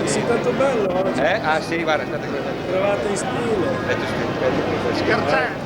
Sei tanto bello oggi. Ah sì, guarda, aspetta che Cravatta in stile. scherzando.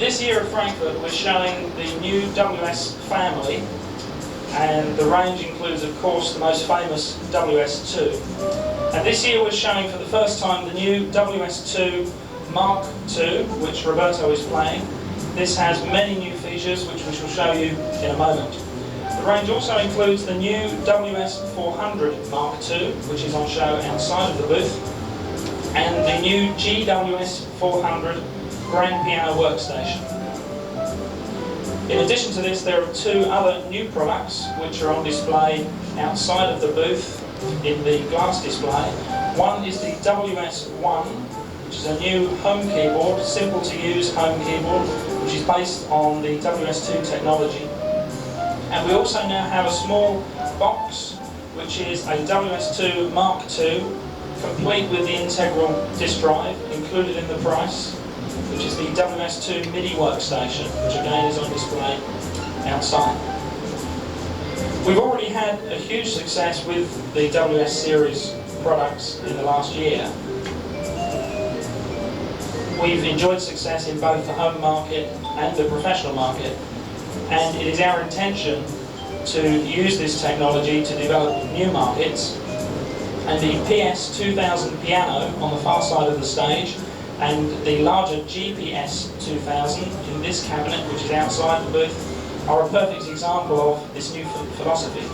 This year at Frankfurt we're showing the new WS family, and the range includes of course the most famous WS2. And this year we're showing for the first time the new WS2 Mark II, which Roberto is playing. This has many new features which we shall show you in a moment. The range also includes the new WS400 Mark II, which is on show outside of the booth, and the new GWS400 Grand Piano Workstation. In addition to this, there are two other new products which are on display outside of the booth in the glass display. One is the WS1, which is a new home keyboard, simple to use home keyboard, which is based on the WS2 technology. And we also now have a small box, which is a WS2 Mark II, complete with the integral disk drive included in the price, which is the WS2 MIDI workstation, which again is on display outside. We've already had a huge success with the WS series products in the last year. We've enjoyed success in both the home market and the professional market, and it is our intention to use this technology to develop new markets. And the PS2000 piano on the far side of the stage and the larger GPS 2000 in this cabinet, which is outside the booth, are a perfect example of this new philosophy.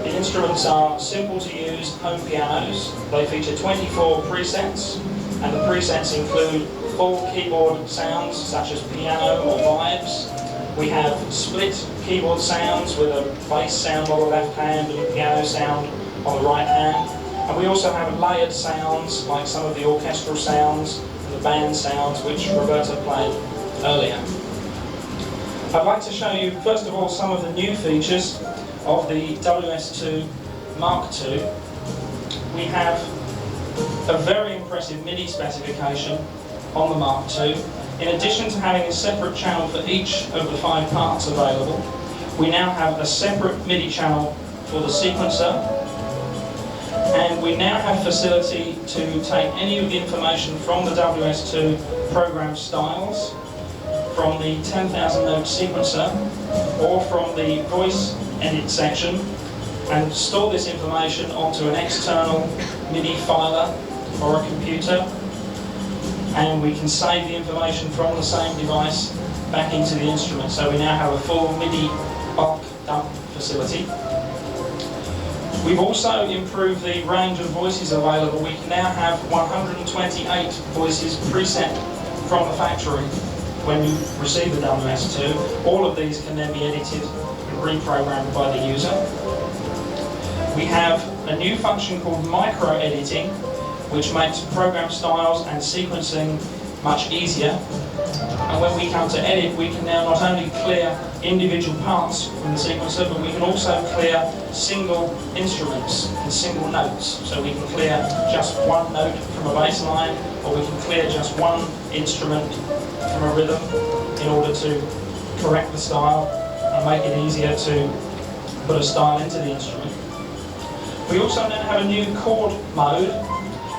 The instruments are simple to use home pianos. They feature 24 presets, and the presets include full keyboard sounds such as piano or vibes. We have split keyboard sounds with a bass sound on the left hand and a piano sound on the right hand. And we also have layered sounds, like some of the orchestral sounds and the band sounds, which Roberto played earlier. I'd like to show you, first of all, some of the new features of the WS2 Mark II. We have a very impressive MIDI specification on the Mark II. In addition to having a separate channel for each of the 5 parts available, we now have a separate MIDI channel for the sequencer. And we now have facility to take any of the information from the WS2 program styles, from the 10,000 note sequencer, or from the voice edit section, and store this information onto an external MIDI filer or a computer. And we can save the information from the same device back into the instrument. So we now have a full MIDI bulk dump facility. We've also improved the range of voices available. We can now have 128 voices preset from the factory when you receive the WS2. All of these can then be edited and reprogrammed by the user. We have a new function called micro editing, which makes program styles and sequencing much easier. And when we come to edit, we can now not only clear individual parts from the sequencer, but we can also clear single instruments and single notes. So we can clear just one note from a bass line, or we can clear just one instrument from a rhythm in order to correct the style and make it easier to put a style into the instrument. We also now have a new chord mode,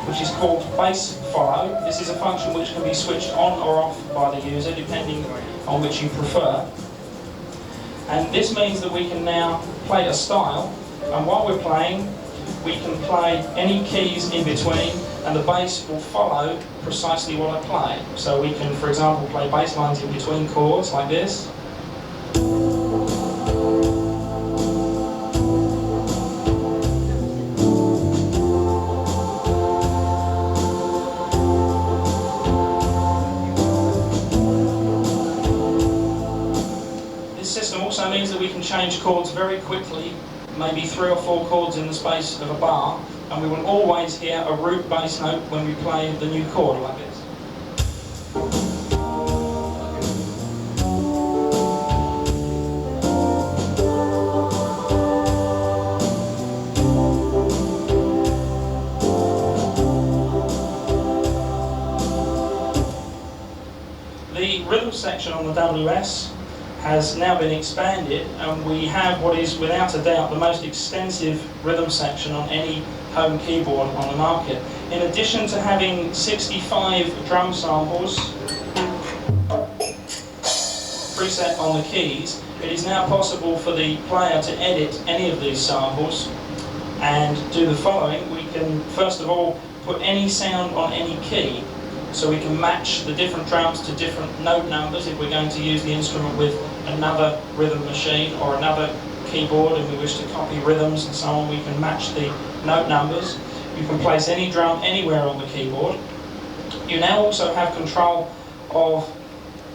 which is called bass follow. This is a function which can be switched on or off by the user depending on which you prefer. And this means that we can now play a style, and while we're playing, we can play any keys in between, and the bass will follow precisely what I play. So we can, for example, play bass lines in between chords like this. Also means that we can change chords very quickly, maybe 3 or 4 chords in the space of a bar, and we will always hear a root bass note when we play the new chord like this. The rhythm section on the WS has now been expanded, and we have what is without a doubt the most extensive rhythm section on any home keyboard on the market. In addition to having 65 drum samples, preset on the keys, it is now possible for the player to edit any of these samples and do the following. We can first of all put any sound on any key, so we can match the different drums to different note numbers if we're going to use the instrument with another rhythm machine or another keyboard and we wish to copy rhythms and so on. We can match the note numbers. You can place any drum anywhere on the keyboard. You now also have control of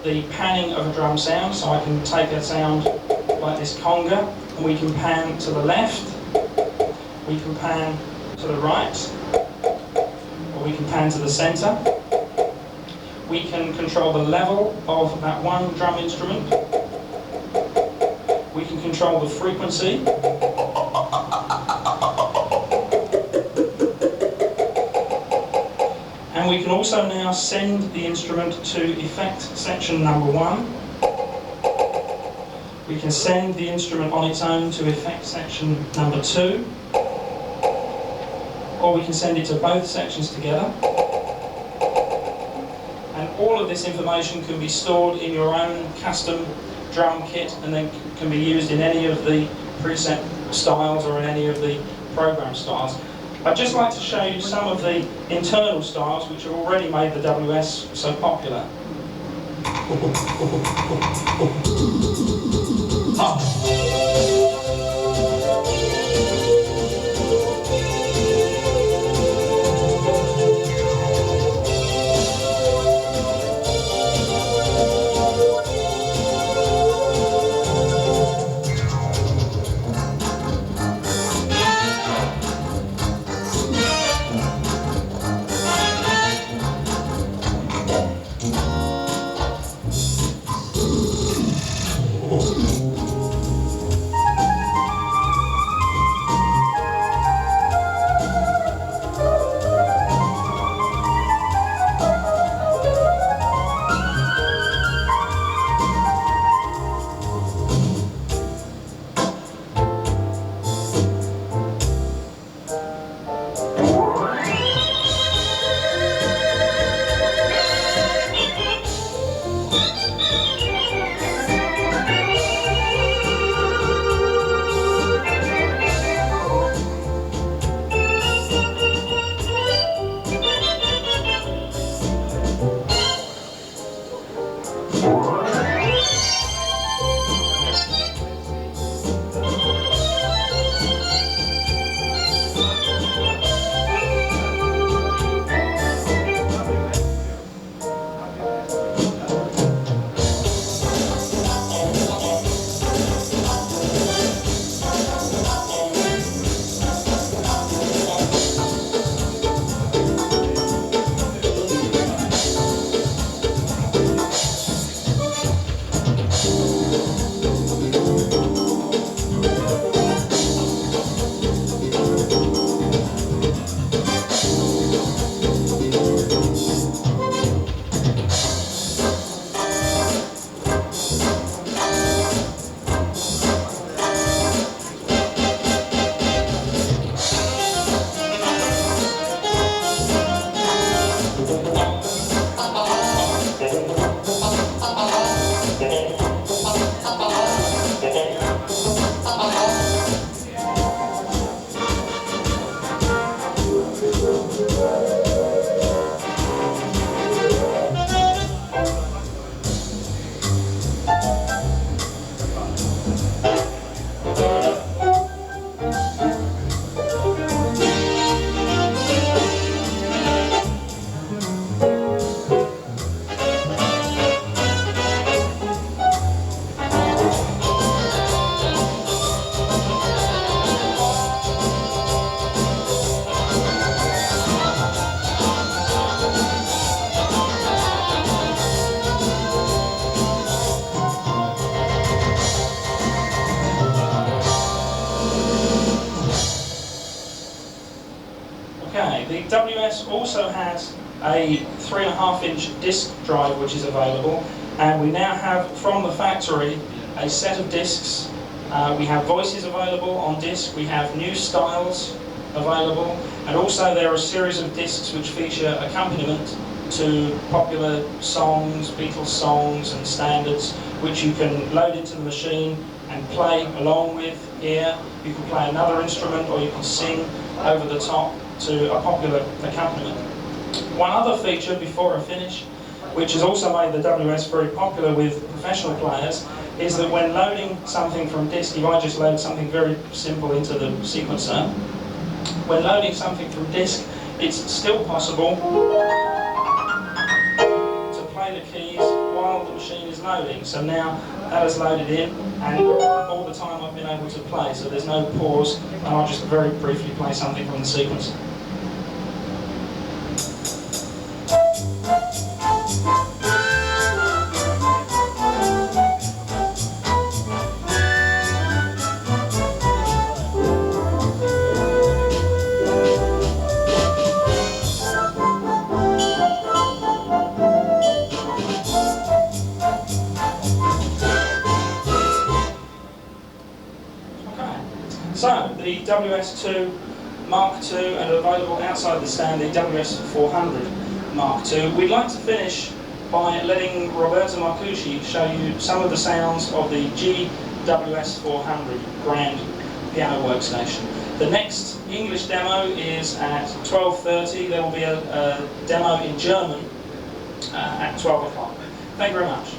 the panning of a drum sound, so I can take a sound like this conga and we can pan to the left, we can pan to the right, or we can pan to the centre. We can control the level of that one drum instrument. We can control the frequency. And we can also now send the instrument to effect section number 1. We can send the instrument on its own to effect section number 2. Or we can send it to both sections together. And all of this information can be stored in your own custom drum kit and then can be used in any of the preset styles or in any of the program styles. I'd just like to show you some of the internal styles which have already made the WS so popular. The WS also has a 3.5-inch disc drive which is available, and we now have from the factory a set of discs. We have voices available on disc, we have new styles available, and also there are a series of discs which feature accompaniment to popular songs, Beatles songs and standards, which you can load into the machine and play along with here. You can play another instrument, or you can sing over the top to a popular accompaniment. One other feature before I finish, which has also made the WS very popular with professional players, is that when loading something from disk, if I just load something very simple into the sequencer, when loading something from disk, it's still possible to play the keys while the machine is loading. So now that is loaded in, and all the time I've been able to play, so there's no pause, and I'll just very briefly play something from the sequencer. So, the WS2 Mark II, and available outside the stand, the WS400 Mark II. We'd like to finish by letting Roberto Marcucci show you some of the sounds of the GWS400 Grand Piano Workstation. The next English demo is at 12:30. There will be a demo in German at 12 o'clock. Thank you very much.